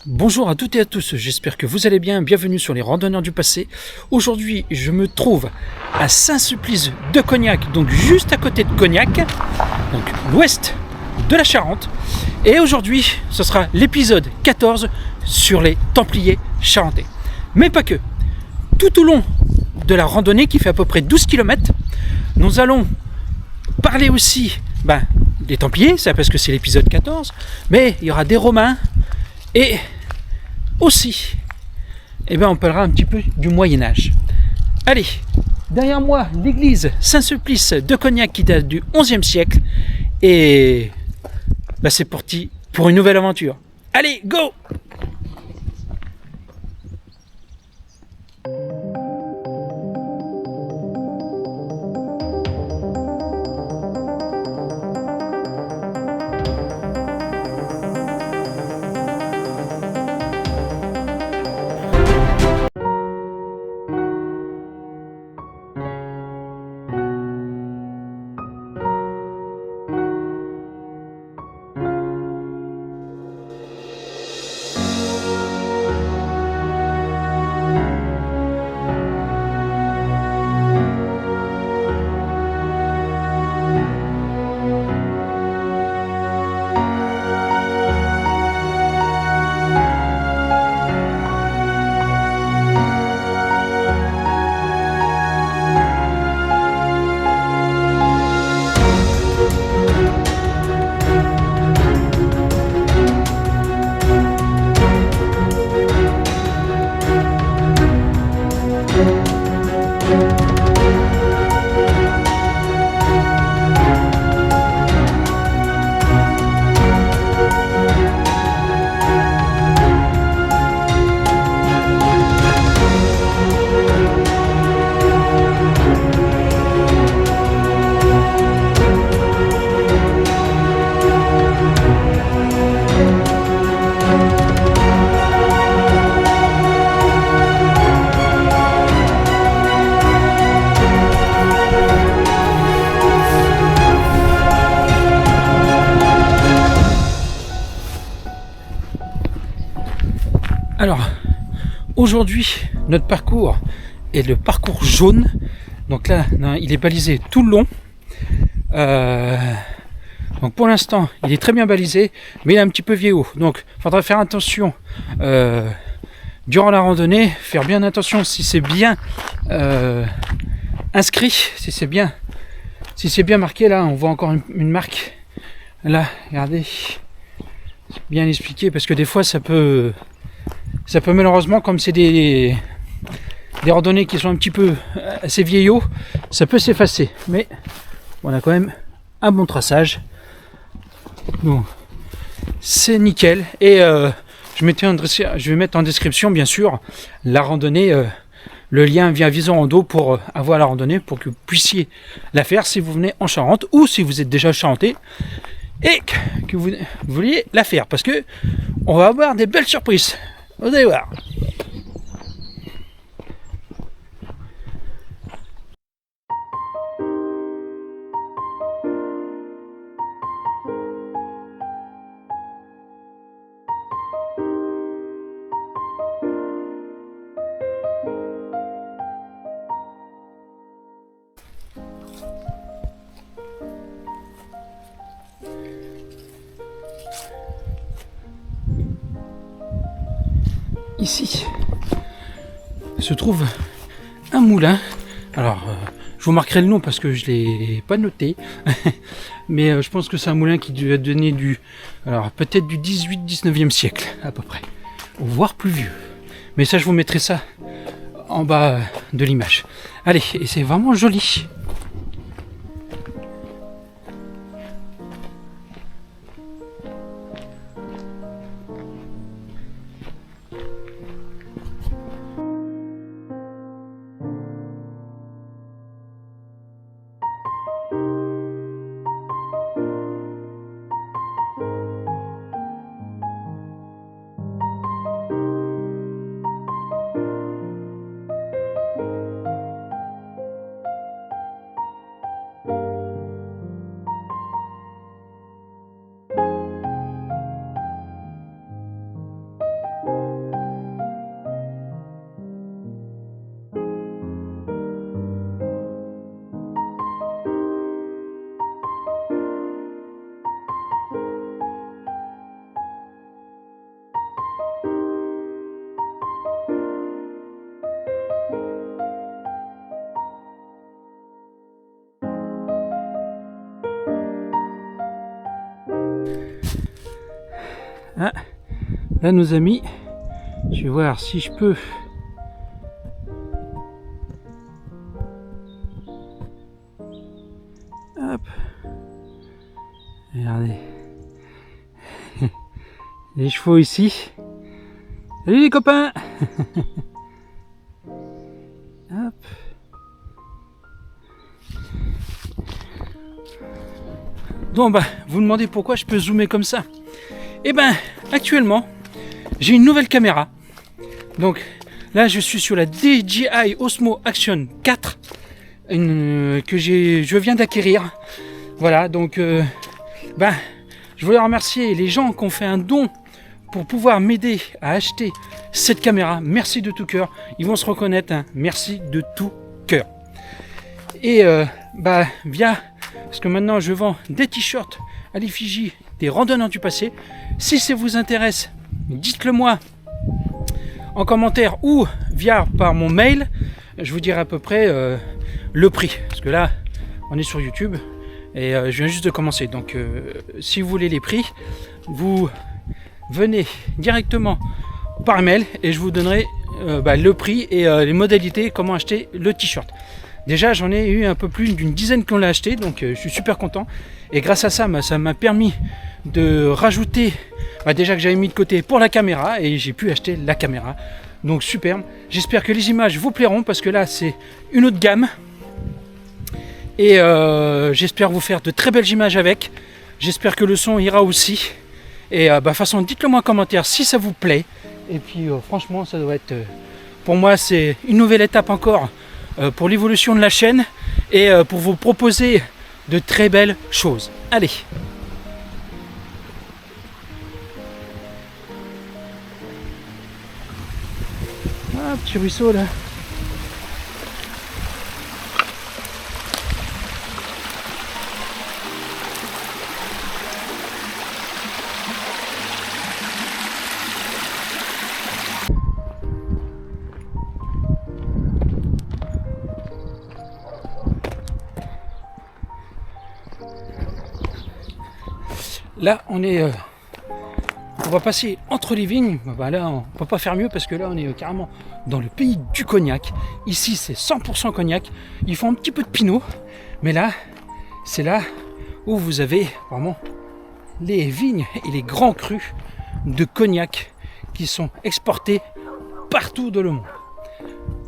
Bonjour à toutes et à tous, j'espère que vous allez bien, bienvenue sur les randonneurs du passé. Aujourd'hui je me trouve à Saint-Sulpice de Cognac, donc juste à côté de Cognac, donc l'ouest de la Charente. Et aujourd'hui ce sera l'épisode 14 sur les Templiers charentais. Mais pas que, tout au long de la randonnée qui fait à peu près 12 km, nous allons parler aussi des Templiers, ça parce que c'est l'épisode 14, mais il y aura des Romains et aussi, on parlera un petit peu du Moyen-Âge. Allez, derrière moi, l'église Saint-Sulpice de Cognac qui date du XIe siècle. Et c'est parti pour une nouvelle aventure. Allez, go! Alors, aujourd'hui, notre parcours est le parcours jaune. Donc là, il est balisé tout le long. Donc pour l'instant, il est très bien balisé, mais il est un petit peu vieillot. Donc, il faudra faire attention durant la randonnée, faire bien attention si c'est bien inscrit, si c'est bien marqué. Là, on voit encore une marque. Là, regardez, bien expliqué, parce que des fois, ça peut malheureusement, comme c'est des randonnées qui sont un petit peu assez vieillots, ça peut s'effacer. Mais on a quand même un bon traçage. Donc, c'est nickel. Et je vais mettre en description, bien sûr, la randonnée, le lien via Vison Rando pour avoir la randonnée, pour que vous puissiez la faire si vous venez en Charente ou si vous êtes déjà charentais et que vous vouliez la faire. Parce que on va avoir des belles surprises. Vous allez voir. Ici se trouve un moulin. Alors, je vous marquerai le nom parce que je ne l'ai pas noté. Mais je pense que c'est un moulin qui doit donner peut-être du 18-19e siècle à peu près. Voire plus vieux. Mais ça, je vous mettrai ça en bas de l'image. Allez, et c'est vraiment joli. Ah, là nos amis, je vais voir si je peux. Hop. Regardez. Les chevaux ici. Salut les copains. Hop. Donc bah, vous me demandez pourquoi je peux zoomer comme ça. Et ben, actuellement, j'ai une nouvelle caméra. Donc là, je suis sur la DJI Osmo Action 4 que je viens d'acquérir. Voilà, donc je voulais remercier les gens qui ont fait un don pour pouvoir m'aider à acheter cette caméra. Merci de tout cœur. Ils vont se reconnaître, hein. Merci de tout cœur. Et parce que maintenant je vends des t-shirts à l'effigie des randonneurs du passé. Si ça vous intéresse, dites-le moi en commentaire ou par mon mail. Je vous dirai à peu près le prix. Parce que là, on est sur YouTube et je viens juste de commencer. Donc si vous voulez les prix, vous venez directement par mail et je vous donnerai le prix et les modalités, comment acheter le t-shirt. Déjà, j'en ai eu un peu plus d'une dizaine qui l'a acheté, donc je suis super content. Et grâce à ça, ça m'a permis de rajouter, déjà que j'avais mis de côté pour la caméra, et j'ai pu acheter la caméra. Donc superbe. J'espère que les images vous plairont, parce que là, c'est une autre gamme. Et j'espère vous faire de très belles images avec. J'espère que le son ira aussi. Et de toute façon, dites-le moi en commentaire si ça vous plaît. Et puis franchement, ça doit être... pour moi, c'est une nouvelle étape encore pour l'évolution de la chaîne et pour vous proposer de très belles choses. Allez. Ah, petit ruisseau là. Là, on va passer entre les vignes. Là, on ne peut pas faire mieux parce que là, on est carrément dans le pays du cognac. Ici, c'est 100% cognac. Ils font un petit peu de pinot. Mais là, c'est là où vous avez vraiment les vignes et les grands crus de cognac qui sont exportés partout dans le monde.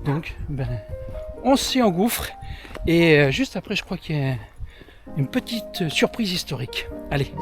Donc, on s'y engouffre. Et juste après, je crois qu'il y a une petite surprise historique. Allez.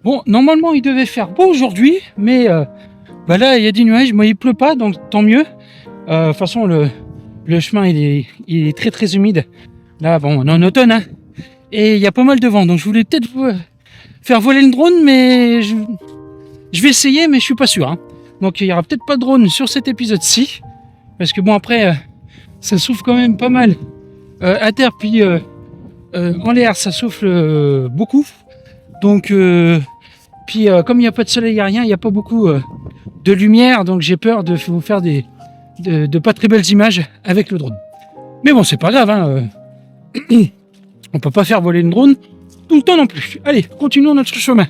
Bon, normalement il devait faire beau aujourd'hui, mais là il y a des nuages, mais il pleut pas, donc tant mieux. De toute façon le chemin il est très très humide. Là bon, on est en automne, hein, et il y a pas mal de vent, donc je voulais peut-être faire voler le drone, mais je vais essayer, mais je suis pas sûr. Hein. Donc il y aura peut-être pas de drone sur cet épisode-ci, parce que bon après ça souffle quand même pas mal à terre, puis en l'air ça souffle beaucoup. Donc puis comme il n'y a pas de soleil, il n'y a rien, il n'y a pas beaucoup de lumière, donc j'ai peur de vous faire de pas très belles images avec le drone. Mais bon, c'est pas grave, hein, on peut pas faire voler le drone tout le temps non plus. Allez, continuons notre chemin.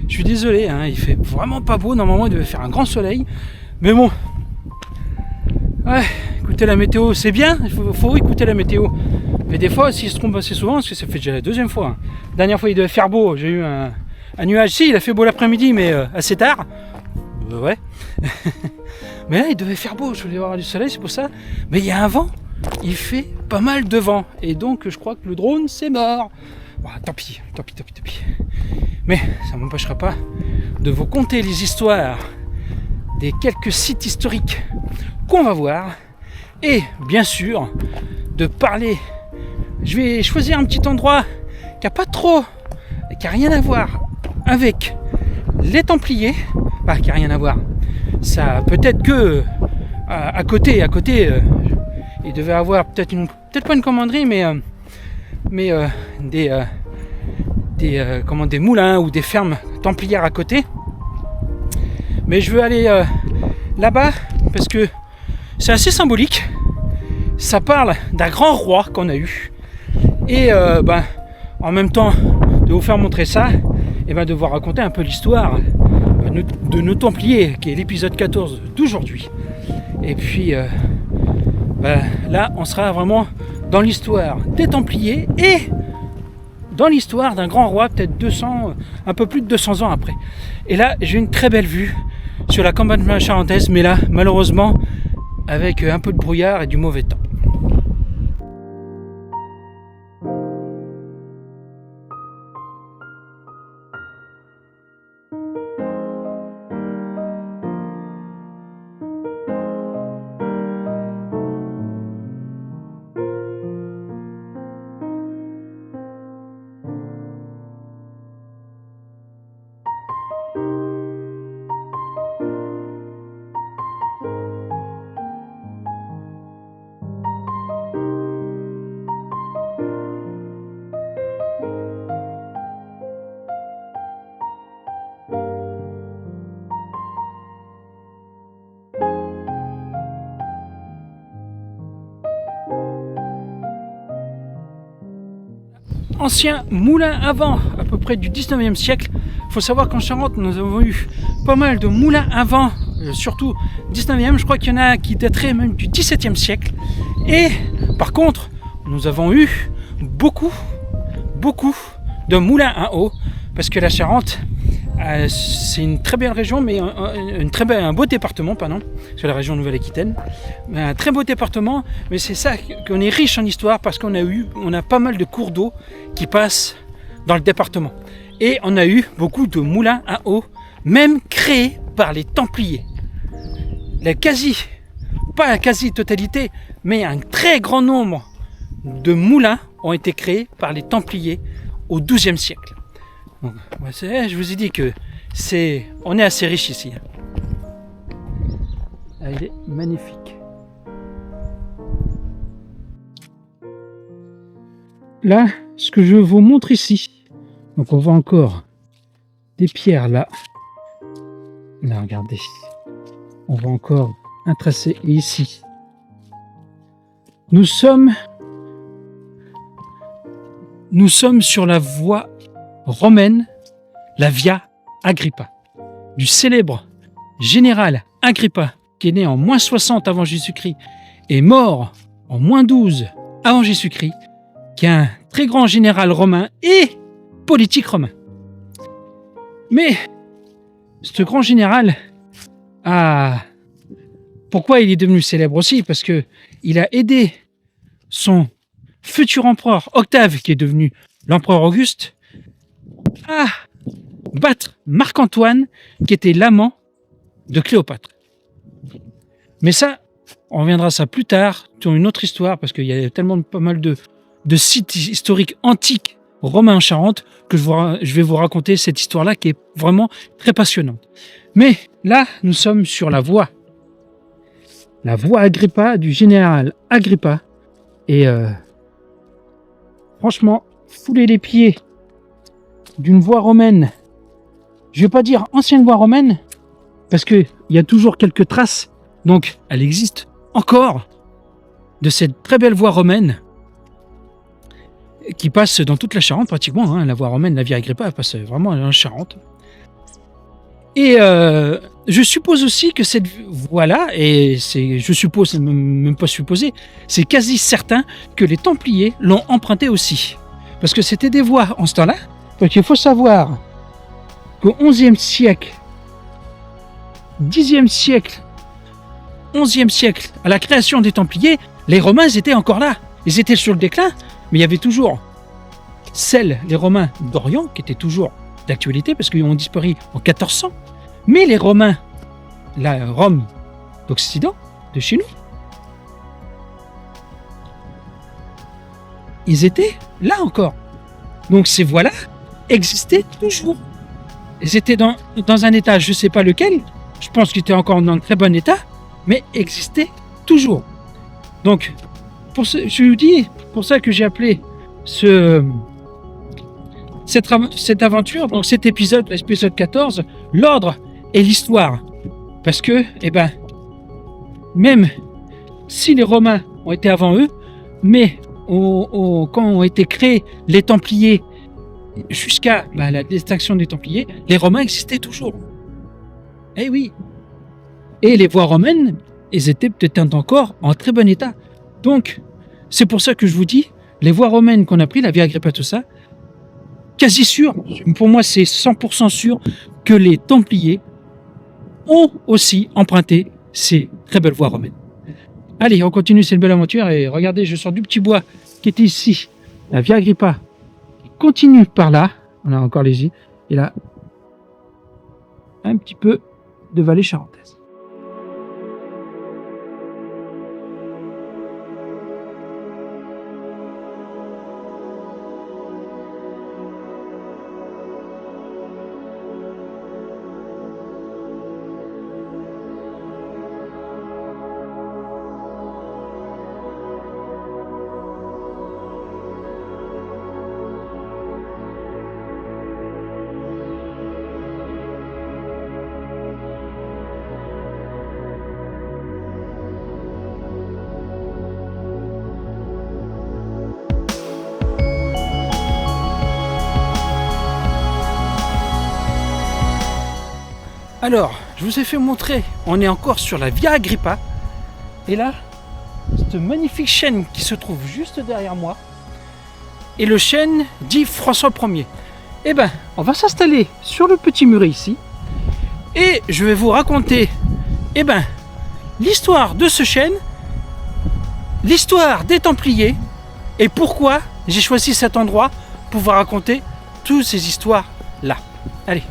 Je suis désolé, hein, il fait vraiment pas beau. Normalement, il devait faire un grand soleil. Mais bon. Ouais, écouter la météo, c'est bien. Il faut écouter la météo. Mais des fois, s'il se trompe assez souvent, parce que ça fait déjà la deuxième fois. Hein. La dernière fois, il devait faire beau. J'ai eu un nuage. Si, il a fait beau l'après-midi, mais assez tard. Ouais. Mais là, il devait faire beau, je voulais avoir du soleil, c'est pour ça. Mais il y a un vent, il fait pas mal de vent. Et donc, je crois que le drone, c'est mort. Bon, tant pis. Mais ça ne m'empêchera pas de vous conter les histoires des quelques sites historiques qu'on va voir. Et bien sûr, de parler. Je vais choisir un petit endroit qui n'a rien à voir avec les Templiers. Enfin, qui n'a rien à voir. Ça peut-être que à côté, il devait avoir peut-être pas une commanderie, mais des moulins ou des fermes templières à côté. Mais je veux aller là-bas parce que c'est assez symbolique. Ça parle d'un grand roi qu'on a eu. Et en même temps de vous faire montrer ça, et de vous raconter un peu l'histoire de nos Templiers, qui est l'épisode 14 d'aujourd'hui. Et puis là, on sera vraiment dans l'histoire des Templiers et dans l'histoire d'un grand roi, peut-être un peu plus de 200 ans après. Et là, j'ai une très belle vue sur la campagne charentaise, mais là, malheureusement, avec un peu de brouillard et du mauvais temps. Ancien moulin à vent, à peu près du 19e siècle. Il faut savoir qu'en Charente, nous avons eu pas mal de moulins à vent, surtout 19e. Je crois qu'il y en a qui dateraient même du 17e siècle. Et par contre, nous avons eu beaucoup de moulins à eau, parce que la Charente, c'est une très belle région, mais un beau département, sur la région Nouvelle-Aquitaine. Un très beau département, mais c'est ça qu'on est riche en histoire, parce qu'on a pas mal de cours d'eau qui passent dans le département. Et on a eu beaucoup de moulins à eau, même créés par les Templiers. Pas la quasi-totalité, mais un très grand nombre de moulins ont été créés par les Templiers au XIIe siècle. Donc, je vous ai dit que on est assez riche ici. Il est magnifique. Là, ce que je vous montre ici, donc on voit encore des pierres là. Là, regardez. On voit encore un tracé. Et ici, nous sommes sur la voie romaine, la Via Agrippa, du célèbre général Agrippa, qui est né en moins 60 avant Jésus-Christ et mort en moins 12 avant Jésus-Christ, qui est un très grand général romain et politique romain. Mais ce grand général pourquoi il est devenu célèbre aussi? Parce que il a aidé son futur empereur Octave, qui est devenu l'empereur Auguste, à battre Marc-Antoine, qui était l'amant de Cléopâtre. Mais ça, on reviendra ça plus tard, sur une autre histoire, parce qu'il y a tellement pas mal de sites historiques antiques romains en Charente, que je vais vous raconter cette histoire-là, qui est vraiment très passionnante. Mais là, nous sommes sur la voie Agrippa, du général Agrippa, et franchement, fouler les pieds d'une voie romaine, je vais pas dire ancienne voie romaine, parce qu'il y a toujours quelques traces, donc elle existe encore, de cette très belle voie romaine qui passe dans toute la Charente pratiquement, la voie romaine, la Via Agrippa, elle passe vraiment en Charente. Et je suppose aussi que cette voie-là, je suppose, c'est même pas supposé, c'est quasi certain que les Templiers l'ont emprunté aussi. Parce que c'était des voies en ce temps-là. Parce qu'il faut savoir qu'au XIe siècle, Xe siècle, XIe siècle, à la création des Templiers, les Romains ils étaient encore là. Ils étaient sur le déclin, mais il y avait toujours les Romains d'Orient, qui étaient toujours d'actualité, parce qu'ils ont disparu en 1400. Mais les Romains, la Rome d'Occident, de chez nous, ils étaient là encore. Donc ces voies-là existaient toujours. Ils étaient dans un état, je ne sais pas lequel, je pense qu'ils étaient encore dans un très bon état, mais existaient toujours. Donc, je vous dis, pour ça que j'ai appelé cette aventure, donc cet épisode, l'épisode 14, l'ordre et l'histoire. Parce que, même si les Romains ont été avant eux, mais quand ont été créés les Templiers, jusqu'à la distinction des Templiers, les Romains existaient toujours. Eh oui. Et les voies romaines, elles étaient peut-être encore en très bon état. Donc, c'est pour ça que je vous dis, les voies romaines qu'on a pris, la Via Agrippa, tout ça, quasi sûr, pour moi c'est 100% sûr que les Templiers ont aussi emprunté ces très belles voies romaines. Allez, on continue cette belle aventure et regardez, je sors du petit bois qui était ici, la Via Agrippa, qui continue par là, on a encore les îles, et là, un petit peu de vallée charentaise. Alors, je vous ai fait montrer, on est encore sur la Via Agrippa. Et là, cette magnifique chêne qui se trouve juste derrière moi. Et le chêne dit François Ier. On va s'installer sur le petit muret ici. Et je vais vous raconter, l'histoire de ce chêne, l'histoire des Templiers, et pourquoi j'ai choisi cet endroit pour vous raconter toutes ces histoires-là. Allez.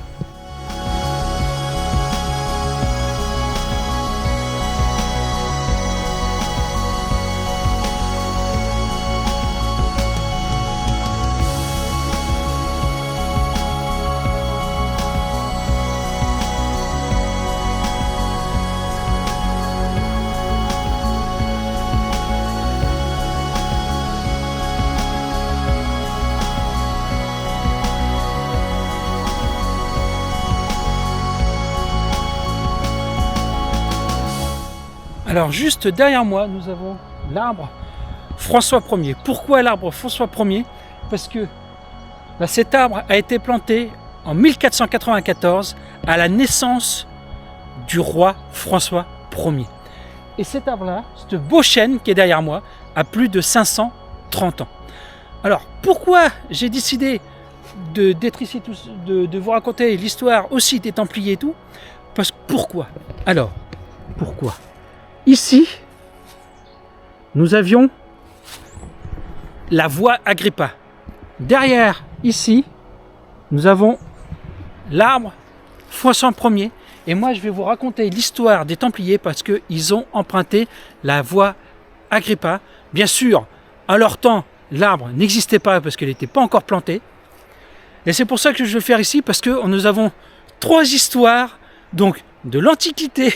Alors juste derrière moi, nous avons l'arbre François Ier. Pourquoi l'arbre François Ier? Parce que cet arbre a été planté en 1494 à la naissance du roi François Ier. Et cet arbre-là, ce beau chêne qui est derrière moi, a plus de 530 ans. Alors pourquoi j'ai décidé d'être ici, de vous raconter l'histoire aussi des Templiers et tout? Parce que pourquoi? Alors, pourquoi? Ici, nous avions la voie Agrippa. Derrière, ici, nous avons l'arbre François Ier. Et moi, je vais vous raconter l'histoire des Templiers parce qu'ils ont emprunté la voie Agrippa. Bien sûr, à leur temps, l'arbre n'existait pas parce qu'elle n'était pas encore plantée. Et c'est pour ça que je vais le faire ici parce que nous avons 3 histoires, donc de l'Antiquité,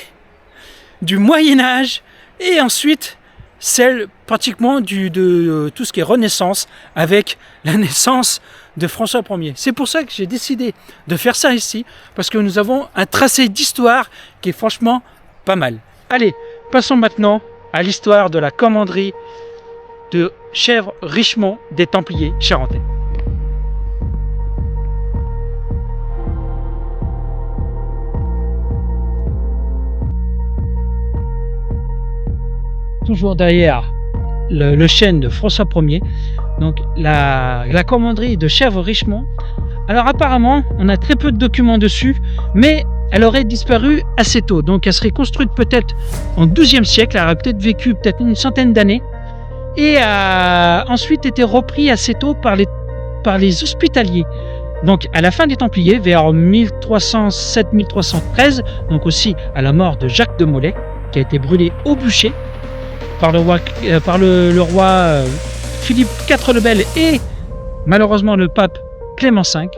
du Moyen-Âge et ensuite celle pratiquement de tout ce qui est Renaissance avec la naissance de François Ier. C'est pour ça que j'ai décidé de faire ça ici parce que nous avons un tracé d'histoire qui est franchement pas mal. Allez, passons maintenant à l'histoire de la commanderie de Chèvres-Richemont des Templiers charentais. Toujours derrière le chêne de François Ier, donc la commanderie de Chèvres-Richemont. Alors apparemment, on a très peu de documents dessus, mais elle aurait disparu assez tôt. Donc elle serait construite peut-être en XIIe siècle, elle aurait peut-être vécu peut-être une centaine d'années, et a ensuite été repris assez tôt par les hospitaliers. Donc à la fin des Templiers, vers 1307-1313, donc aussi à la mort de Jacques de Molay, qui a été brûlé au bûcher par le roi Philippe IV le Bel et malheureusement le pape Clément V.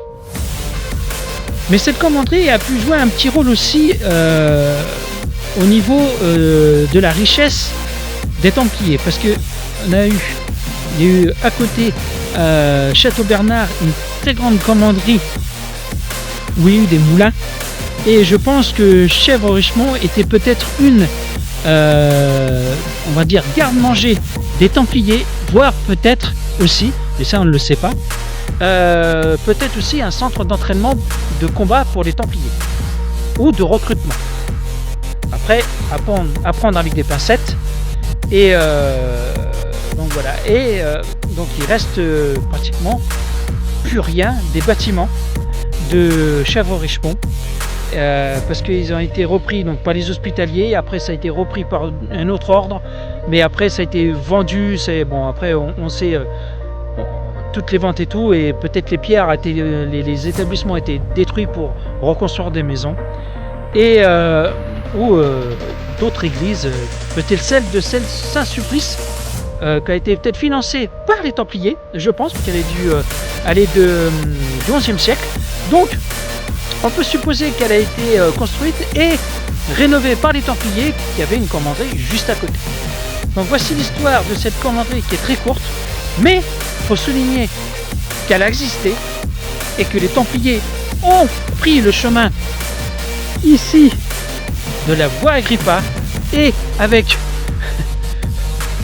Mais cette commanderie a pu jouer un petit rôle aussi au niveau de la richesse des Templiers, parce que il y a eu à côté Château Bernard une très grande commanderie où il y a eu des moulins, et je pense que Chèvres-Richemont était peut-être une on va dire garde-manger des Templiers, voire peut-être aussi, et ça on ne le sait pas, peut-être aussi un centre d'entraînement de combat pour les Templiers ou de recrutement. Après, apprendre avec des pincettes. Et donc voilà. Et donc il reste pratiquement plus rien des bâtiments de Chèvres-Richemont, parce qu'ils ont été repris donc par les hospitaliers. Après ça a été repris par un autre ordre, mais après ça a été vendu. C'est bon, après on sait toutes les ventes et tout, et peut-être les pierres les établissements ont été détruits pour reconstruire des maisons, et ou d'autres églises, peut-être celle de Saint-Sulpice, qui a été peut-être financée par les Templiers, je pense, qu'elle a dû aller du XIe siècle. Donc on peut supposer qu'elle a été construite et rénovée par les Templiers, qui avaient une commanderie juste à côté. Donc voici l'histoire de cette commanderie qui est très courte, mais il faut souligner qu'elle a existé et que les Templiers ont pris le chemin ici de la voie Agrippa, et avec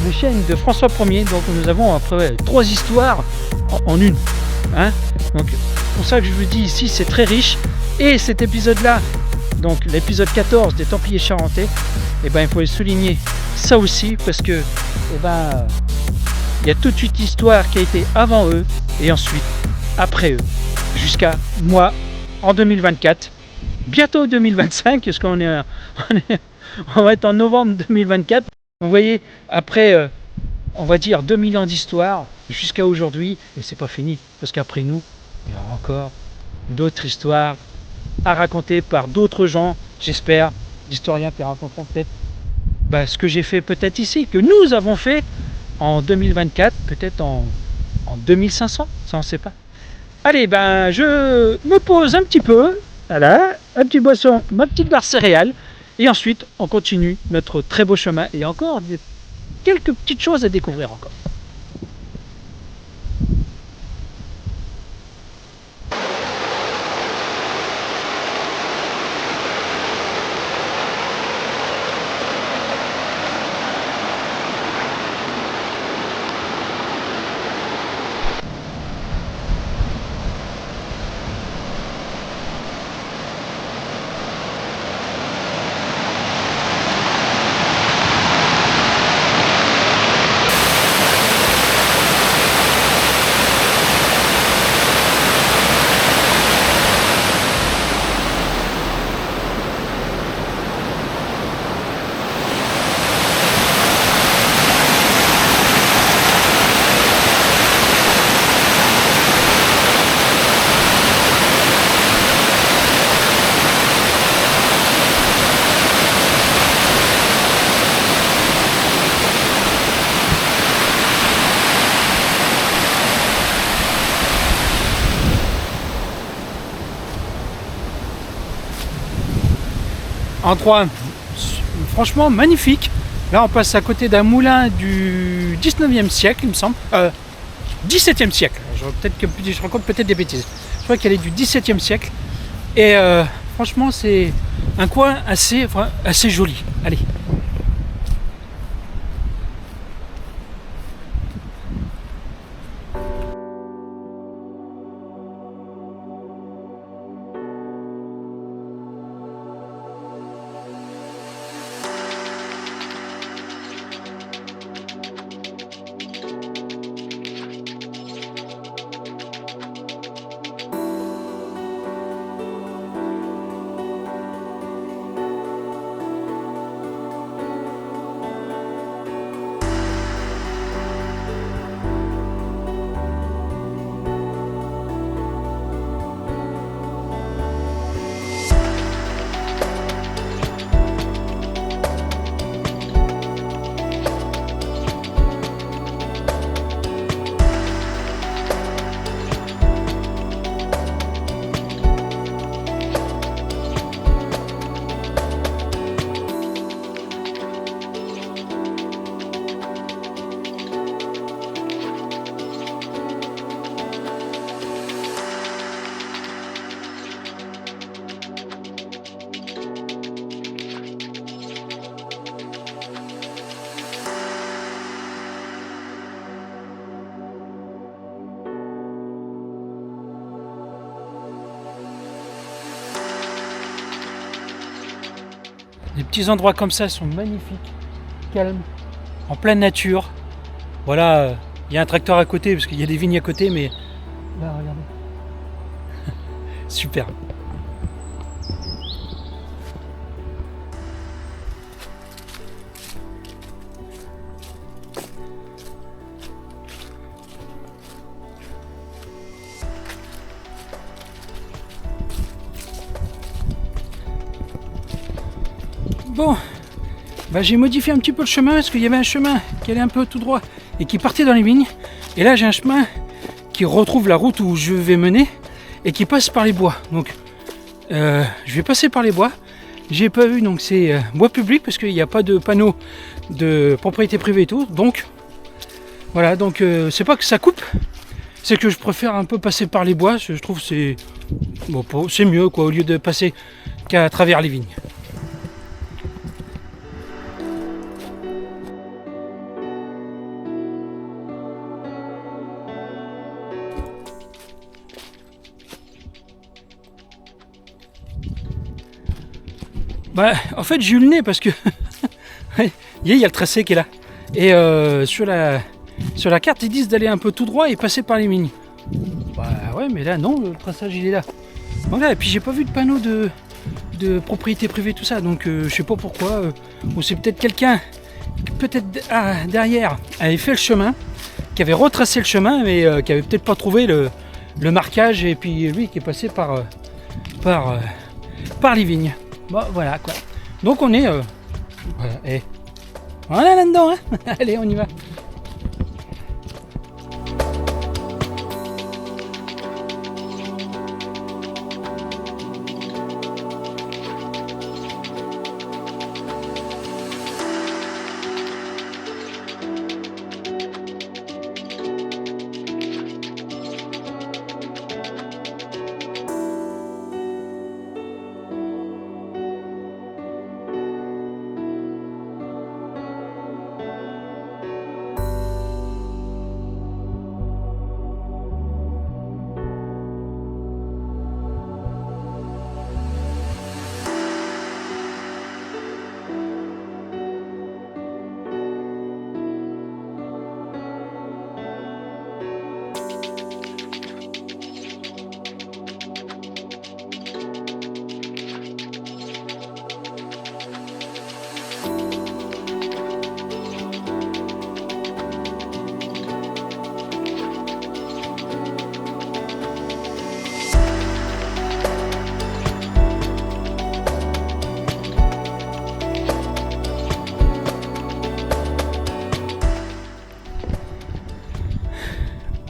le chêne de François Ier. Donc nous avons après 3 histoires en une. Hein, donc c'est pour ça que je vous dis ici, c'est très riche. Et cet épisode-là, donc l'épisode 14 des Templiers charentais, il faut souligner ça aussi, parce que il y a toute une histoire qui a été avant eux et ensuite après eux, jusqu'à moi en 2024, bientôt 2025, parce qu'on on va être en novembre 2024. Vous voyez, après on va dire 2000 ans d'histoire jusqu'à aujourd'hui, et c'est pas fini, parce qu'après nous il y aura encore d'autres histoires à raconter par d'autres gens, j'espère, d'historiens qui raconteront peut-être ce que j'ai fait peut-être ici, que nous avons fait en 2024, peut-être en 2500, ça on ne sait pas. Allez, je me pose un petit peu, voilà, un petit boisson, ma petite barre céréale, et ensuite on continue notre très beau chemin, et encore quelques petites choses à découvrir encore. Endroit franchement magnifique. Là on passe à côté d'un moulin du 19e siècle, il me semble. 17e siècle. Je raconte peut-être des bêtises. Je crois qu'elle est du 17e siècle. Et franchement c'est un coin assez joli. Allez. petits endroits comme ça sont magnifiques, calmes, en pleine nature. Voilà, il y a un tracteur à côté parce qu'il y a des vignes à côté, mais là, regardez. Super. Bon, bah j'ai modifié un petit peu le chemin parce qu'il y avait un chemin qui allait un peu tout droit et qui partait dans les vignes. Et là j'ai un chemin qui retrouve la route où je vais mener et qui passe par les bois. Donc je vais passer par les bois. J'ai pas vu, donc c'est bois public parce qu'il n'y a pas de panneau de propriété privée et tout. Donc voilà, donc c'est pas que ça coupe, c'est que je préfère un peu passer par les bois. Je trouve que c'est bon, c'est mieux quoi, au lieu de passer qu'à travers les vignes. Bah, en fait, j'ai eu le nez parce que il y a le tracé qui est là. Et sur la carte, ils disent d'aller un peu tout droit et passer par les vignes. Bah ouais, mais là, non, le traçage, il est là. Donc là, et puis j'ai pas vu de panneau de propriété privée, tout ça. Donc je sais pas pourquoi. Ou c'est peut-être quelqu'un, peut-être derrière, avait fait le chemin, qui avait retracé le chemin, mais qui avait peut-être pas trouvé le marquage. Et puis lui qui est passé par les vignes. Bon, voilà quoi. Donc on est voilà là-dedans, hein. Allez, on y va.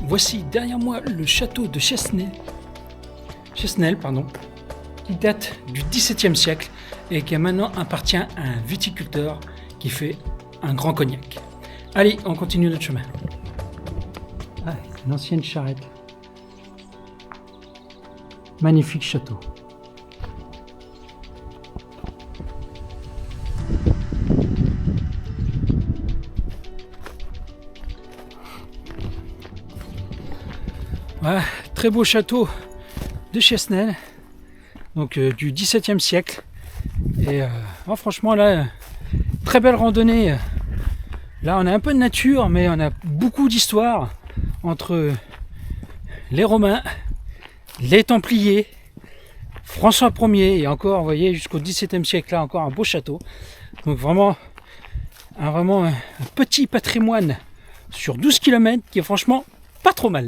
Voici derrière moi le château de Chesnel, qui date du XVIIe siècle et qui maintenant appartient à un viticulteur qui fait un grand cognac. Allez, on continue notre chemin. Ah, une ancienne charrette. Magnifique château. Voilà, très beau château de Chesnel, donc du XVIIe siècle. Et franchement là, très belle randonnée. Là on a un peu de nature, mais on a beaucoup d'histoire entre les Romains, les Templiers, François Ier et encore, vous voyez, jusqu'au XVIIe siècle, là encore un beau château. Donc vraiment un petit patrimoine sur 12 km qui est franchement pas trop mal.